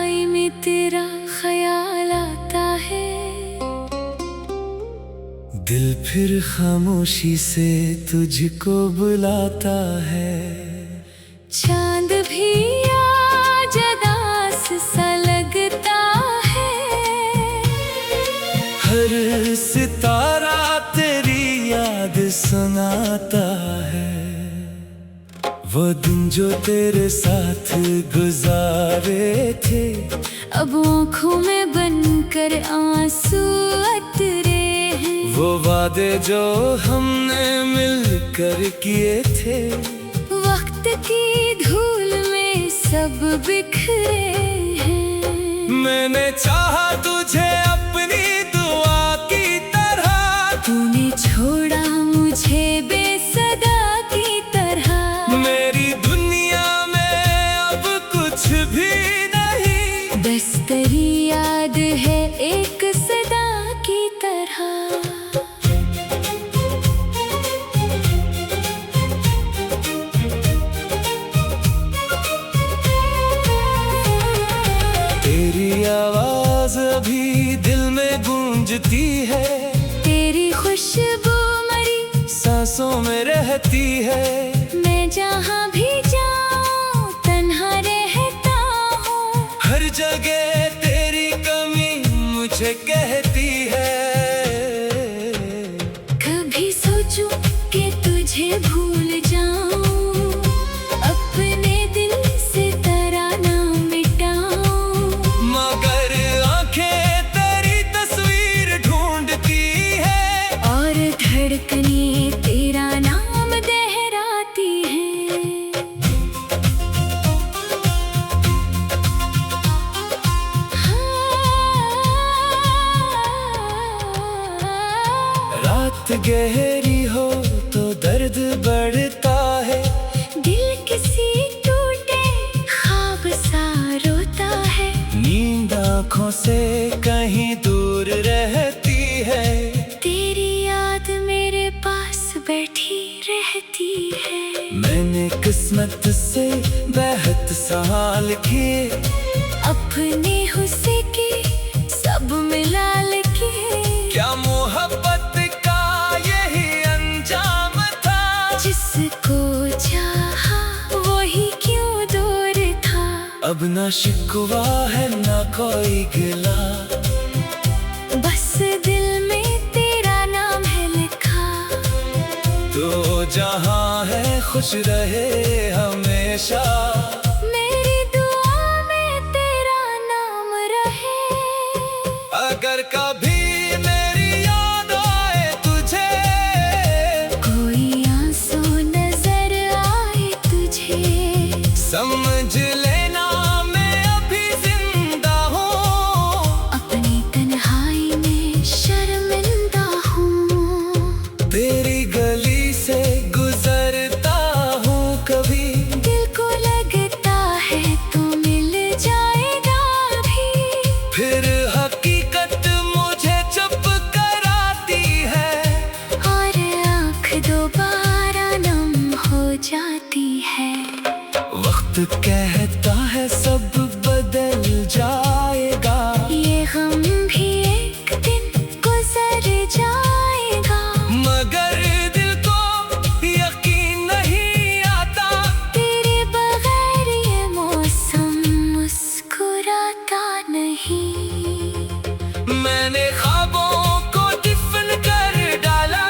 तन्हाई में तेरा ख्याल आता है। दिल फिर खामोशी से तुझको बुलाता है। चांद भी आज उदास सा लगता है। हर सितारा तेरी याद सुनाता है। वो दिन जो तेरे साथ गुजारे थे, अब आँखों में बनकर आंसू उतरे हैं। वो वादे जो हमने मिलकर किए थे, वक्त की धूल में सब बिखरे हैं। मैंने चाहा तुझे अपनी दुआ की तरह, तूने छोड़ा मुझे बेसदा की तरह। मेरी दुनिया में अब कुछ भी नहीं, बस तेरी याद है एक सदा की तरह। तेरी आवाज अभी दिल में गूंजती है। तेरी खुशबू मरी सांसों में रहती है। मैं जहाँ भी जाऊँ तन्हा रहता हूँ। हर जगह तेरी कमी मुझे कहती है। कभी सोचूं कि तुझे भूल जाऊं, अपने दिल से तेरा नाम मिटाऊं। मगर आंखें तेरी तस्वीर ढूंढती है, और धड़कने तेरा नाम दोहराती हैं। रात गहरी हो तो दर्द बढ़ता है। दिल किसी टूटे ख्वाब सा रोता है। नींद आँखों से कहीं दूर रहती है। तेरी याद मेरे पास बैठी रहती है। मैंने किस्मत से बेहद सवाल किए, अपने हुस्से की सब मिलाल किए। क्या मोहब्बत का यही अंजाम था? जिसको चाहा वही क्यों दूर था। अब ना शिकवा है ना कोई गिला, बस दिल में तेरा नाम है लिखा। तो जहाँ है खुश रहे हमेशा। मेरी दुआ में तेरा नाम रहे। अगर कभी मेरी याद आए तुझे, कोई आंसू नजर आए तुझे, समझ लेना मैं अभी जिंदा हूँ। अपनी तन्हाई में शर्मिंदा हूँ। तेरी गली से गुजरता हूँ कभी, दिल को लगता है तो मिल जाएगा भी। फिर हकीकत मुझे चुप कराती है। और आँख दोबारा नम हो जाती है। वक्त कहता है सब बदल जाएगा, ये गम भी एक दिन गुजर जाएगा। मगर दिल को यकीन नहीं आता। तेरे बगैर ये मौसम मुस्कुराता नहीं। मैंने ख्वाबों को दफन कर डाला,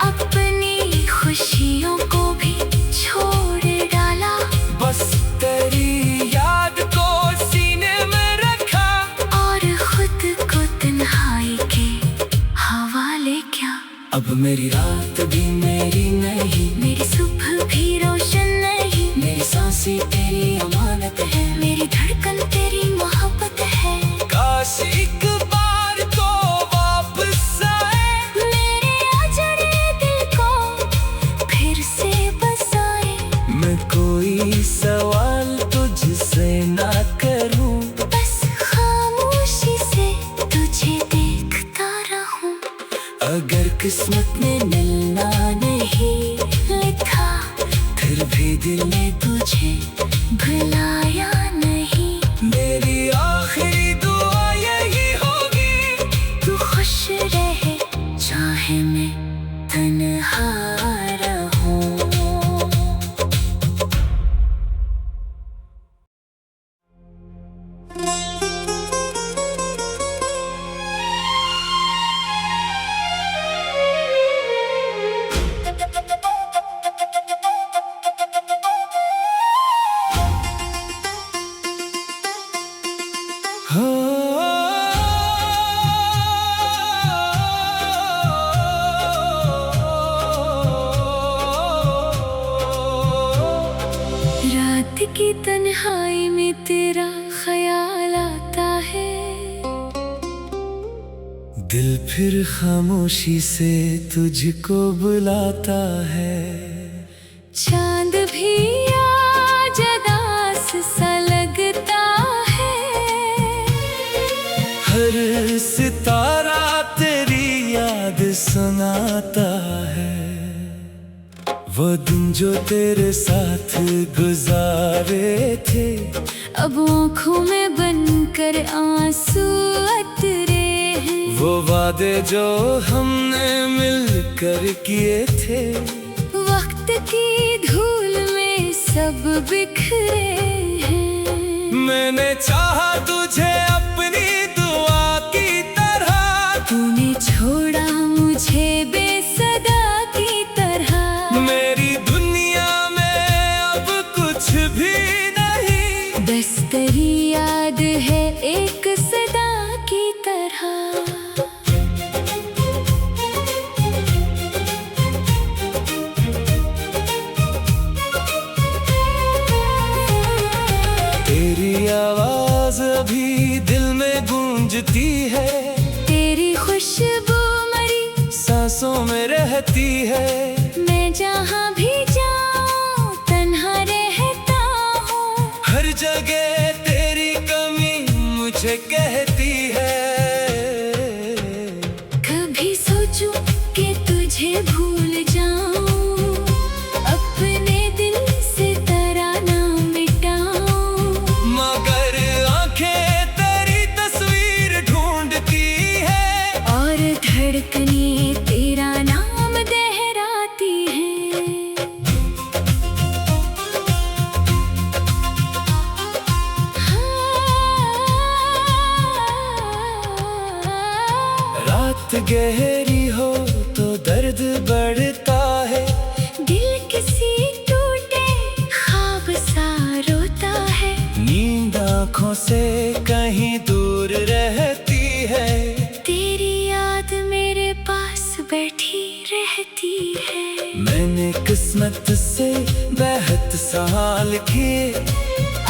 अपनी खुशियों को भी छोड़ डाला। बस तेरी याद को सीने में रखा, और खुद को तन्हाई के हवाले क्या। अब मेरी रात भी मेरी नहीं, मेरी सुबह भी रोशन नहीं। मेरी सांसें तेरी अमानत है। मेरी धड़कन तेरी मोहब्बत है। काश एक बार तो वापस आए, मेरे अजरे दिल को फिर से बसाए। मैं कोई सवाल तुझसे ना करूं, बस खामोशी से तुझे देखता रहूं। अगर किस्मत में मिलना नहीं लिखा फिर भी दिल ने तुझे भुलाया नहीं। मेरी आँख हो रात की तन्हाई में तेरा ख्याल आता है, दिल फिर खामोशी से तुझको बुलाता है। चांद भी आज उदास सा लगता है, हर सितारा तेरी याद सुनाता है। वो दिन जो तेरे साथ गुजारे थे, अब आँखों में बनकर आंसू उतरे हैं। वो वादे जो हमने मिलकर किए थे, वक्त की धूल में सब बिखरे हैं। मैंने चाहा तुझे अपनी दुआ की तरह, तूने छोड़ा मुझे बेसदा की तरह। मेरी दुनिया में अब कुछ भी नहीं, बस तेरी याद है एक सदा की तरह। तेरी आवाज अभी दिल में गूंजती है, तेरी खुशबू मरी सांसों में रहती है। मैं जहाँ भी जाऊँ तन्हा रहता हूँ, हर जगह तेरी कमी मुझे कहती है। कभी सोचूं कि तुझे भूल जाऊं, अपने दिल से तेरा नाम मिटाऊं। मगर आंखें तेरी तस्वीर ढूंढती है, और धड़कनें तेरा नाम दोहराती हैं। रात गहरी हो तो दर्द बढ़ता है, दिल किसी टूटे ख्वाब सा रोता है। नींद आँखों से कहीं दूर रहती है। तेरी याद मेरे पास बैठी रहती है। मैंने किस्मत से बेहद सवाल किए,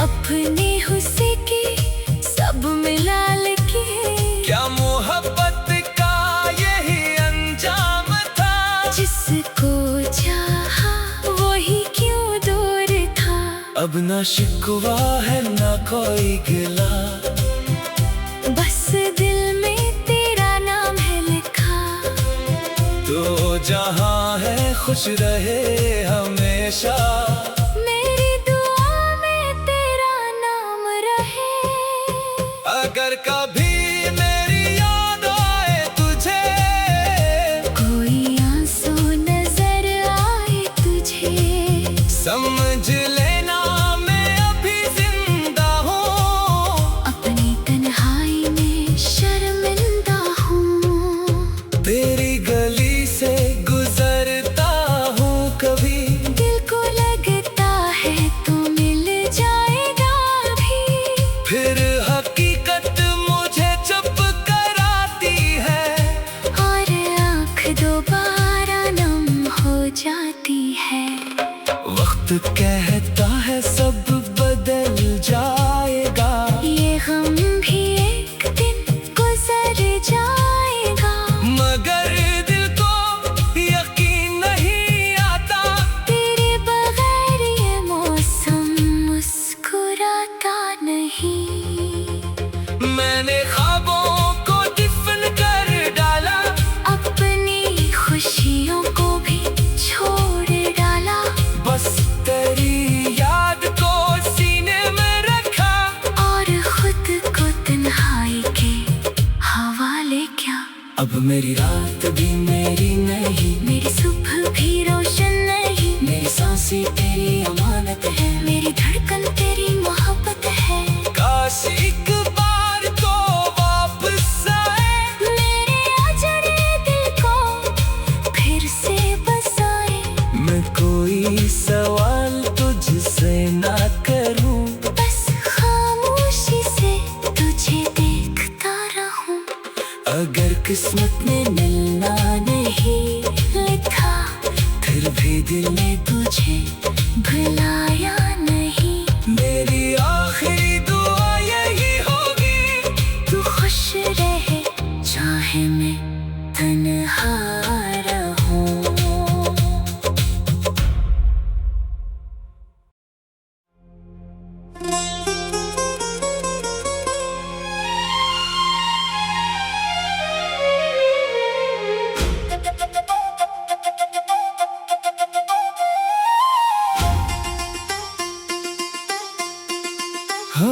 अपने हुस्से के सब मिलाल के। क्या मोहब्बत का यही अंजाम था, जिसको चाहा वही क्यों दूर था। अब ना शिकवा है ना कोई गिला, बस दिल में तेरा नाम है लिखा। तो जहाँ है खुश रहे हमेशा, मेरी दुआ में तेरा नाम रहे। अगर कभी मेरी याद आए तुझे, कोई आंसू नजर आए तुझे, समझ लेना मैं अभी जिंदा हूँ। अपनी तन्हाई में शर्मिंदा हूँ। तेरी गली से गुजरता हूँ कभी, दिल को लगता है तू मिल जाएगा भी। फिर हकीकत मुझे चुप कराती है, और आँख दोबारा नम हो जाती है। वक्त कहता है सब बदल जाएगा, ये गम भी एक दिन गुजर जाएगा। मगर दिल को यकीन नहीं आता, तेरे बगैर ये मौसम मुस्कुराता नहीं। मैंने ख्वाबों को दफन कर डाला, अपनी खुशियों को भी छोड़ डाला। बस तेरी याद को सीने में रखा, और खुद को तन्हाई के हवाले क्या। अब मेरी रात भी मेरी नहीं, मेरी सुबह भी रोशन नहीं। मेरी सांसें तेरी अमानत है, मेरी धड़कन तेरी मोहब्बत है। काश एक बार तो वापस आए, मेरे अजरे दिल को फिर से बसाए। मैं कोई सवाल तुझसे ना करूं, बस खामोशी से तुझे अगर किस्मत में मिलना नहीं लिखा फिर भी दिल ने तुझे भुलाया नहीं। मेरी आखिरी दुआ यही होगी, तू खुश रहे चाहे मैं तन्हा रहूं। हो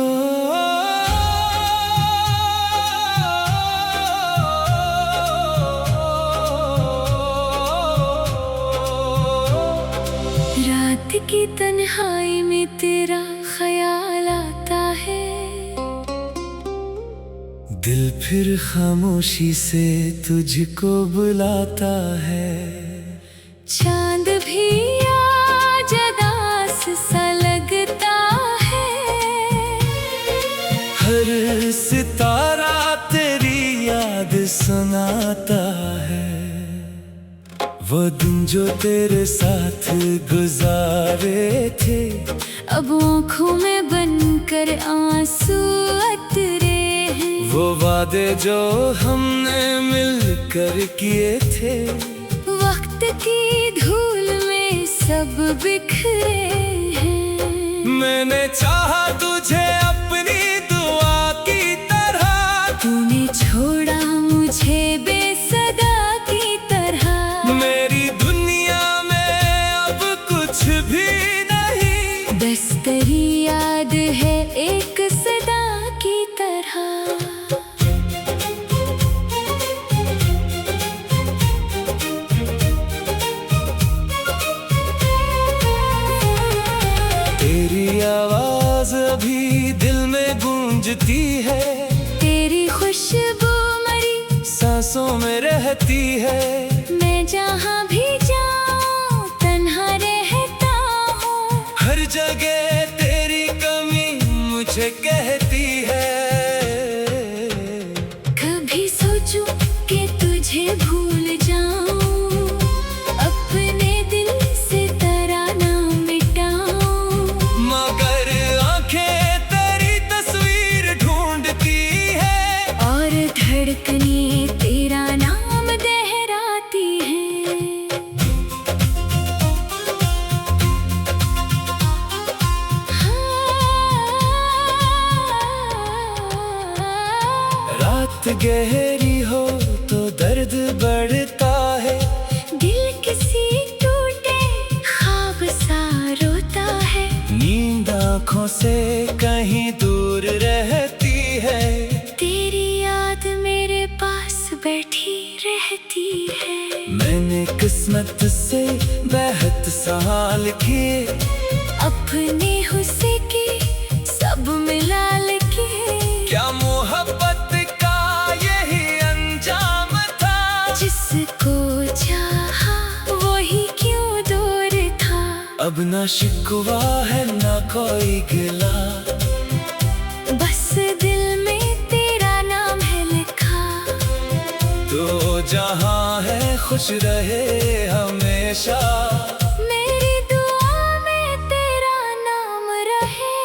रात की तन्हाई में तेरा ख्याल आता है, दिल फिर खामोशी से तुझको बुलाता है। चांद भी आज उदास सा लगता है, हर सितारा तेरी याद सुनाता है। वो दिन जो तेरे साथ गुजारे थे, अब आँखों में बनकर आंसू उतरे हैं। वो वादे जो हमने मिलकर किए थे, वक्त की धूल में सब बिखरे हैं। मैंने चाहा तुझे अपनी दुआ की तरह, तूने छोड़ा मुझे बेसदा की तरह। मेरी दुनिया में अब कुछ भी नहीं, बस तेरी याद है एक सदा की तरह। तेरी आवाज अभी दिल में गूंजती है, तेरी खुशबू मरी सांसों में रहती है। मैं जहाँ भी जाऊँ तन्हा रहता हूँ, हर जगह तेरी कमी मुझे कहती है। कभी सोचूं कि तुझे भूल जाऊं, अपने दिल से तेरा नाम मिटाऊं। मगर आंखें तेरी तस्वीर ढूंढती है, और धड़कने तेरा नाम दोहराती है। रात गहरी हो तो दर्द बढ़ता है, दिल किसी टूटे ख्वाब सा रोता है। नींद आँखों से कहीं दूर रहती है। तेरी याद मेरे पास बैठी रहती है। मैंने किस्मत से बेहद सवाल किए, अपने हुस्से की सब मिलाल के। क्या मोहब्बत का यही अंजाम था, जिसको चाहा वही क्यों दूर था। अब ना शिकवा है ना कोई गिला, बस दिल में तेरा नाम है लिखा। तो जहाँ है खुश रहे हमेशा, मेरी दुआ में तेरा नाम रहे।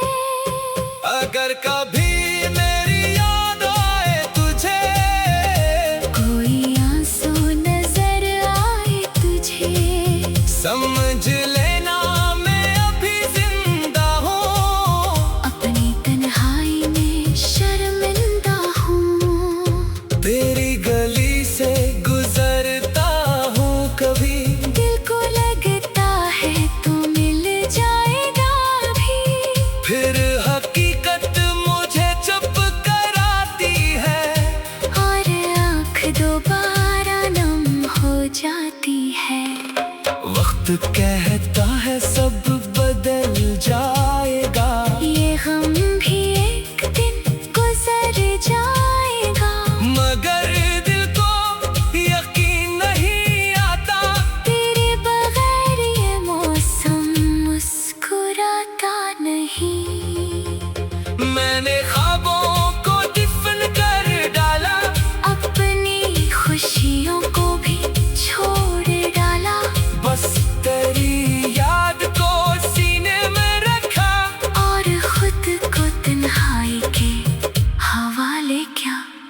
अगर कभी मेरी याद आए तुझे, कोई आंसू नजर आए तुझे, समझ लेना मैं अभी जिंदा हूँ। अपनी तन्हाई में शर्मिंदा हूँ। तेरी गली से गुजरता हूँ कभी, दिल को लगता है तो मिल जाएगा भी। फिर हकीकत मुझे चुप कराती है, और आँख दोबारा नम हो जाती है। वक्त कहता है सब बदल जाएगा, ये गम भी एक दिन गुजर जाएगा। मगर दिल को यकीन नहीं आता, तेरे बगैर ये मौसम मुस्कुराता नहीं। मैंने ख्वाबों को दफन कर डाला, अपने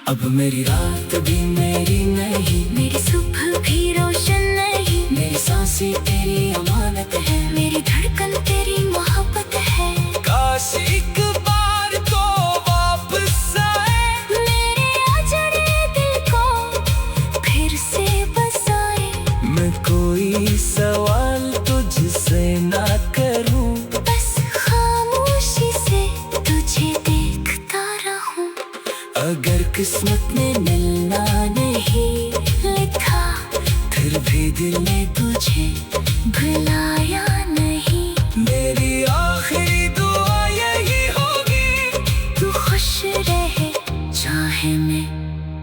अब मेरी रात भी मेरी नहीं, मेरी सुबह भी रोशन नहीं। मेरी सांसें तेरी अमानत है, मेरी धड़कन तेरी मोहब्बत है। काश एक बार तो वापस आए, मेरे अजड़े दिल को फिर से बसाए। मैं कोई सवाल तुझसे ना करूं, बस खामोशी से तुझे देखता रहूं। अगर किस्मत में मिलना नहीं लिखा फिर भी दिल ने तुझे भुलाया नहीं। मेरी आखिरी दुआ यही होगी, तू खुश रहे चाहे मैं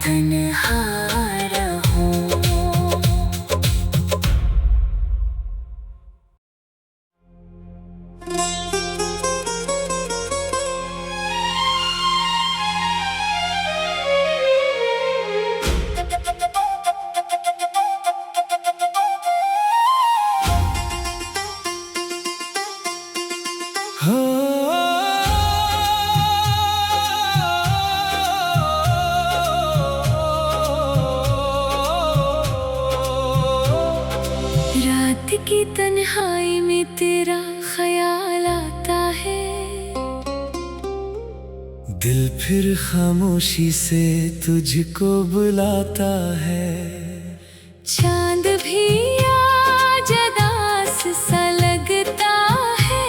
तन्हा रहूं। हो रात की तन्हाई में तेरा ख्याल आता है। दिल फिर खामोशी से तुझको बुलाता है। चांद भी आज उदास सा लगता है।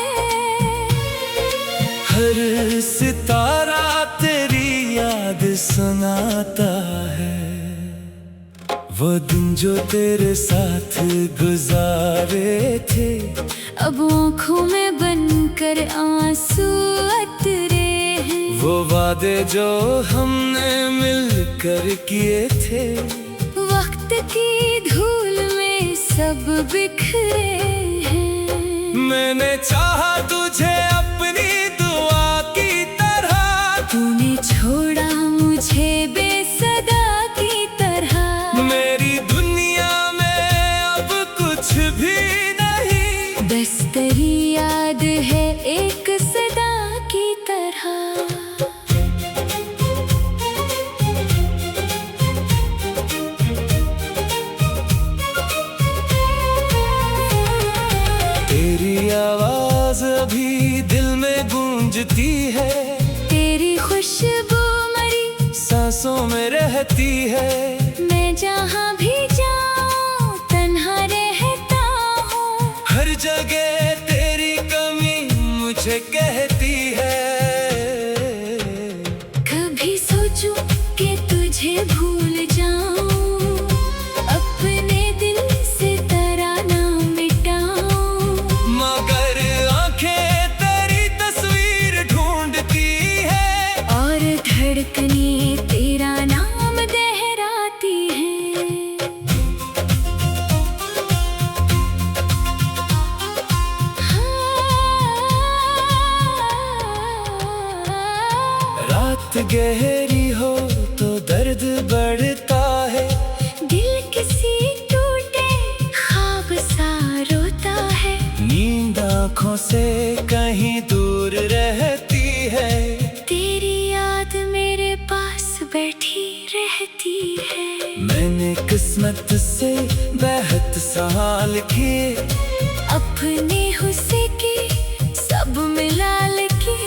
हर सितारा तेरी याद सुनाता है। वो दिन जो तेरे साथ गुजारे थे, अब आँखों में बनकर आंसू अतरे हैं। वो वादे जो हमने मिलकर किए थे, वक्त की धूल में सब बिखरे हैं। मैंने चाहा तुझे अपनी दुआ की तरह, तूने छोड़ा मुझे बेसदा की तरह। मेरी दुनिया में अब कुछ भी नहीं, बस तेरी याद है एक सदा की तरह। तेरी आवाज अभी दिल में गूंजती है। तेरी खुशबू मरी सांसों में रहती है। मैं जहाँ भी जाऊँ तन्हा रहता हूँ। हर जगह तेरी कमी मुझे कहती है। कभी सोचूं कि तुझे भूल जाऊं, अपने दिल से तेरा नाम मिटाऊं। मगर आंखें तेरी तस्वीर ढूंढती है, और धड़कनें तेरा नाम दोहराती हैं। रात गहरी हो तो दर्द बढ़ता है। दिल किसी टूटे ख्वाब सा रोता है। नींद आँखों से कहीं दूर रहती है। तेरी याद मेरे पास बैठी रहती है। मैंने किस्मत से बेहद सवाल किए, अपने हुस्से के सब मिला के।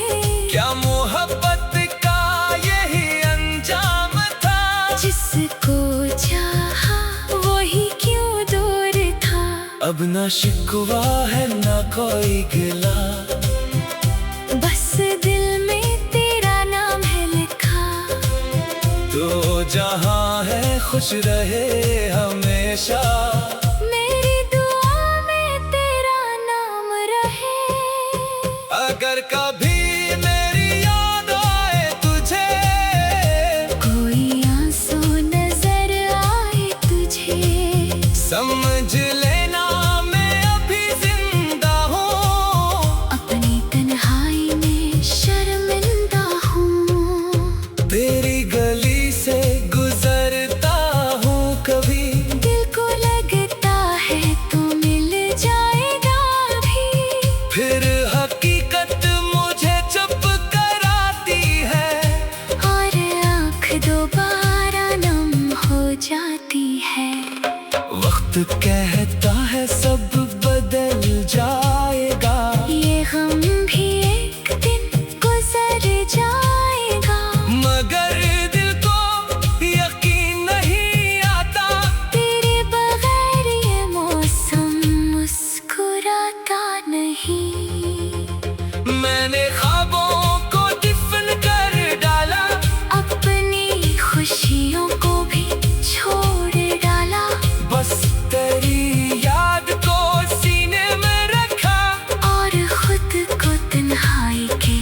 क्या मोहब्बत का यही अंजाम था? जिसको चाहा वही क्यों दूर था। अब ना शिकवा है ना कोई गिला, बस दिल में तेरा नाम है लिखा। तो जहाँ है खुश रहे हमेशा। मेरी दुआ में तेरा नाम रहे। अगर कभी मेरी याद आए तुझे, कोई आंसू नजर आए तुझे, समझ लेना मैं अभी जिंदा हूँ। अपनी तन्हाई में शर्मिंदा हूँ। तेरी गली से गुजरता हूँ, कभी दिल को लगता कहता है सब बदल जाएगा, ये गम भी एक दिन गुजर जाएगा। मगर दिल को यकीन नहीं आता, तेरे बगैर ये मौसम मुस्कुराता नहीं। मैंने ख्वाबों को दफन कर डाला, अपनी खुशियों को भी छोड़ डाला। बस तेरी याद को सीने में रखा, और खुद को तन्हाई के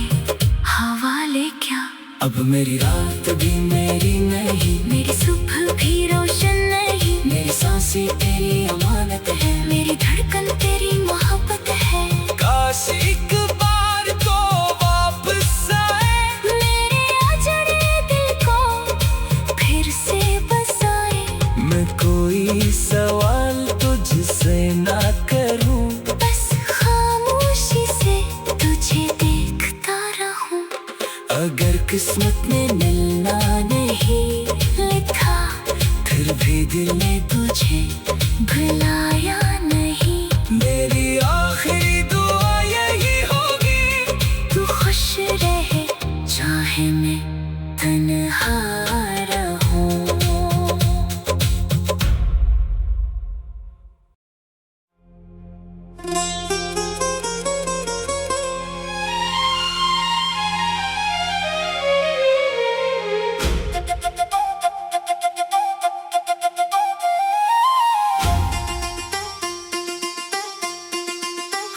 हवाले क्या। अब मेरी रात भी मेरी नहीं, मेरी सुबह भी रोशन नहीं। मेरी सांसें तेरी अमानत है, मेरी धड़कन तेरी मोहब्बत है। काश एक बार तो वापस आए, मेरे अजड़े दिल को फिर से बसाए। मैं कोई सवाल तुझसे ना करूं, बस खामोशी से तुझे देखता रहूं। अगर किस्मत में मिलना नहीं लिखा फिर भी दिल ने तुझे भुलाया नहीं। मेरी आखिरी दुआ यही होगी, तू खुश रहे चाहे मैं तन्हा रहूं।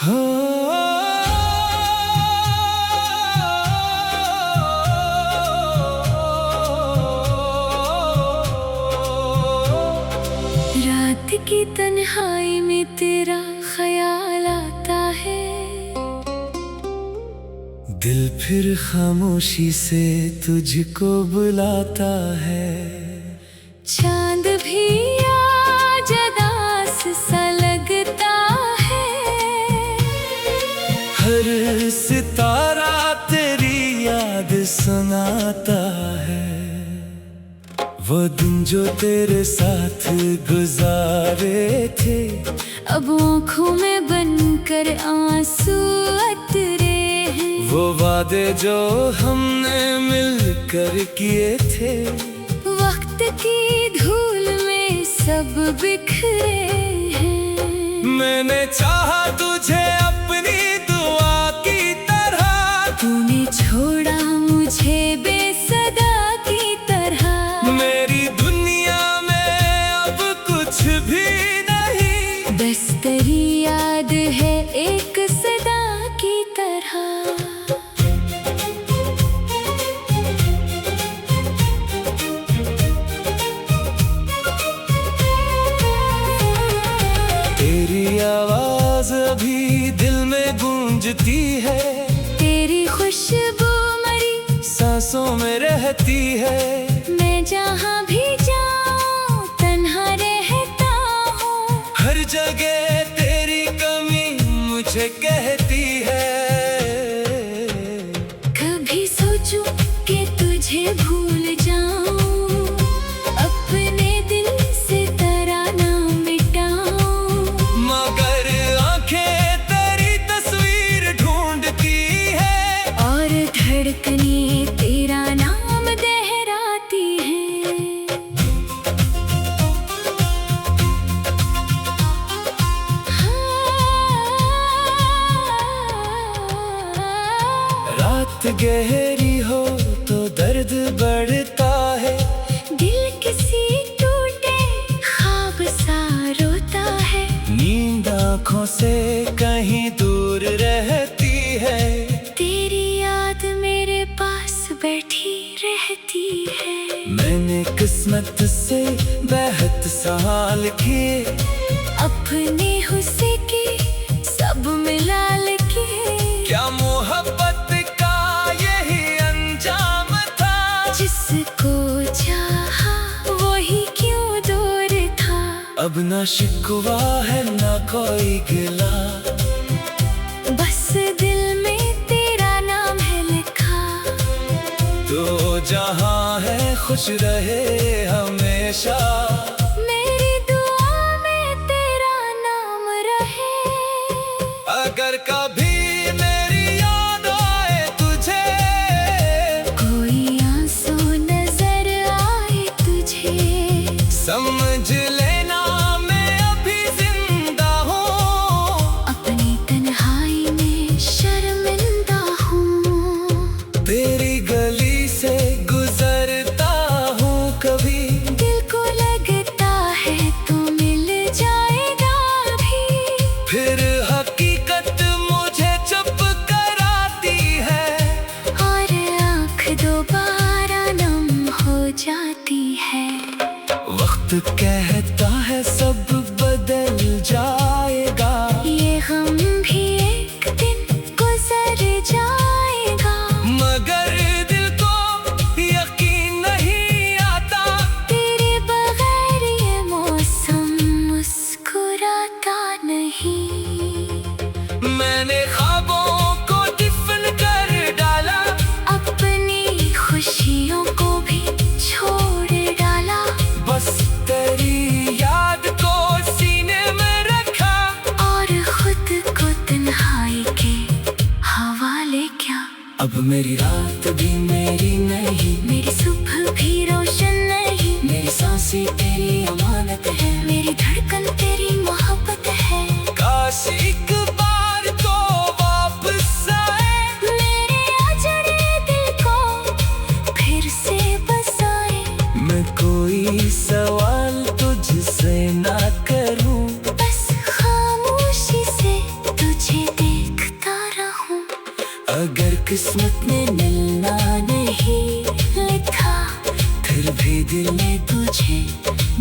हो रात की तन्हाई में तेरा ख्याल आता है। दिल फिर खामोशी से तुझको बुलाता है, चांद भी आज उदास सा लगता है। हर सितारा तेरी याद सुनाता है, वो दिन जो तेरे साथ गुजारे थे, अब आँखों में बनकर आंसू उतरे हैं। वो वादे जो हमने मिलकर किए थे, वक्त की धूल में सब बिखरे हैं। मैंने चाहा तुझे अपनी दुआ की तरह, तूने छोड़ा मुझे बेसदा की तरह। मेरी दुनिया में अब कुछ भी नहीं, बस तेरी याद है एक सदा की तरह। तेरी आवाज अभी दिल में गूंजती है, तेरी खुशबू मरी सांसों में रहती है। मैं जहाँ भी जाऊँ तन्हा रहता हूँ। हर जगह तेरी कमी मुझे कहती है, कभी सोचूं कि तुझे भूल जाऊं, अपने दिल से तेरा नाम मिटाऊं। मगर आंखें तेरी तस्वीर ढूंढती है, और धड़कने तेरा नाम दोहराती है। रात गहरी हो तो दर्द बढ़ता है, दिल किसी टूटे ख्वाब सा रोता है। नींद आँखों से कहीं दूर रहती है, तेरी याद मेरे पास बैठी रहती है। मैंने किस्मत से बेहद सवाल किए, अपने हुस्से की सब मिलाल के। क्या मोहब्बत का यही अंजाम था, जिसको चाहा वही क्यों दूर था। अब ना शिकवा है ना कोई गिला, बस दिल में तेरा नाम है लिखा। तो जहाँ है खुश रहे हमेशा, मेरी दुआ में समझ लेना मैं अभी जिंदा हूँ, अपनी तन्हाई में शर्मिंदा हूँ। तेरी गली से गुजरता हूँ कभी, दिल को लगता है तो मिल जाएगा भी। फिर हकीकत मुझे चुप कराती है, और आँख दोबारा नम हो जाती है। वक्त कहता है सब बदल जाएगा, ये गम भी एक दिन गुजर जाएगा। मगर दिल को यकीन नहीं आता, तेरे बगैर ये मौसम मुस्कुराता नहीं। मैंने ख्वाबों को दफन कर डाला, अपनी खुशियों को भी छोड़ डाला। बस तेरी याद को सीने में रखा, और खुद को तन्हाई के हवाले क्या। अब मेरी रात भी मेरी नहीं, मेरी सुबह भी रोशन नहीं। मेरी सांसें तेरी अमानत है, मेरी धड़कन तेरी मोहब्बत है। काश एक बार तो वापस आए, मेरे अजड़े दिल को फिर से बसाए। मैं कोई सवाल तुझसे ना करूं, बस खामोशी से तुझे देखता रहूं। अगर किस्मत में मिलना नहीं लिखा फिर भी दिल ने तुझे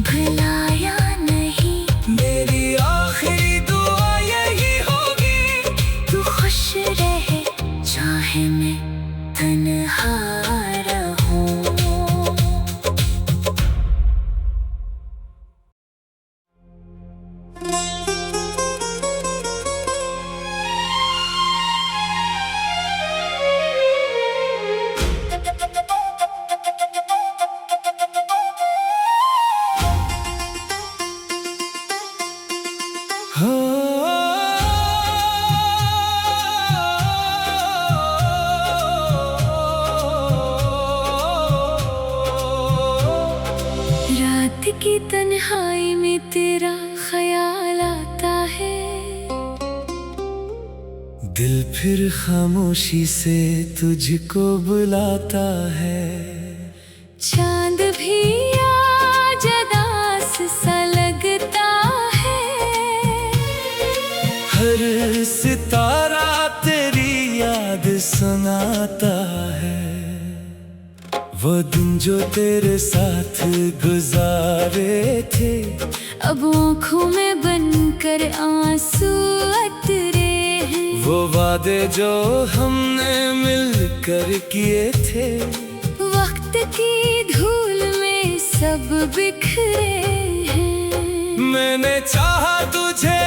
भुलाया नहीं। मेरी आखिरी दुआ यही होगी, तू खुश रहे चाहे मैं तन्हा रहूं। हो रात की तन्हाई में तेरा ख्याल आता है। दिल फिर खामोशी से तुझको बुलाता है, चांद भी आज उदास सा लगता है। हर सितारा तेरी याद सुनाता है, वो दिन जो तेरे साथ गुजारे थे, अब आँखों में बनकर आंसू अतरे हैं। वो वादे जो हमने मिलकर किए थे, वक्त की धूल में सब बिखरे हैं। मैंने चाहा तुझे